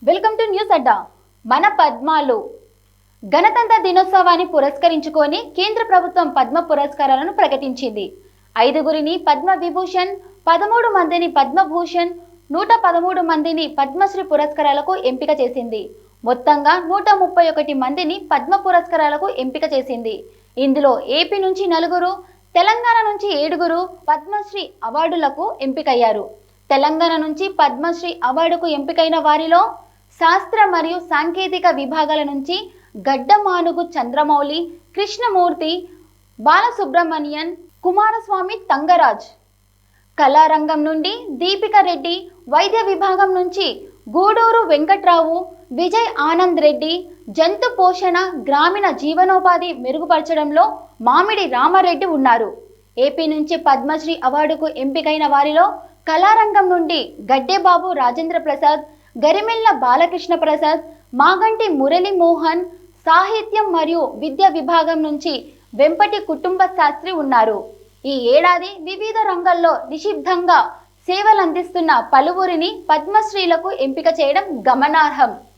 Welcome to news అడ్డా. మన పద్మాలు గణతంత్ర దినోత్సవాన్ని పురస్కరించుకొని కేంద్ర ప్రభుత్వం పద్మ పురస్కారాలను ప్రకటించింది. 5గురిని పద్మ విభూషణ్, 13 మందిని పద్మభూషణ్, 113 మందిని పద్మశ్రీ పురస్కారాలకు ఎంపిక చేసింది. మొత్తంగా 131 మందిని పద్మ పురస్కారాలకు ఎంపిక చేసింది. ఇందులో ఏపీ నుంచి 4, తెలంగాణ నుంచి 7 పద్మశ్రీ అవార్డులకు ఎంపికయ్యారు. తెలంగాణ నుంచి పద్మశ్రీ అవార్డుకు ఎంపికైన వారిలో శాస్త్ర మరియు సాంకేతిక విభాగాల నుంచి గడ్డమానుగు చంద్రమౌళి, కృష్ణమూర్తి, బాలసుబ్రమణియన్, కుమారస్వామి తంగరాజ్, కళారంగం నుండి దీపిక రెడ్డి, వైద్య విభాగం నుంచి గూడూరు వెంకట్రావు, విజయ్ ఆనంద్ రెడ్డి, జంతు పోషణ, గ్రామీణ జీవనోపాధి మెరుగుపరచడంలో మామిడి రామారెడ్డి ఉన్నారు. ఏపీ నుంచి పద్మశ్రీ అవార్డుకు ఎంపికైన వారిలో కళారంగం నుండి గడ్డెబాబు రాజేంద్ర ప్రసాద్, గరిమెల్ల బాలకృష్ణ ప్రసాద్, మాగంటి మురళీ మోహన్, సాహిత్యం మరియు విద్య విభాగం నుంచి వెంపటి కుటుంబ శాస్త్రి ఉన్నారు. ఈ ఏడాది వివిధ రంగాల్లో నిశ్శబ్దంగా సేవలందిస్తున్న పలువురిని పద్మశ్రీలకు ఎంపిక చేయడం గమనార్హం.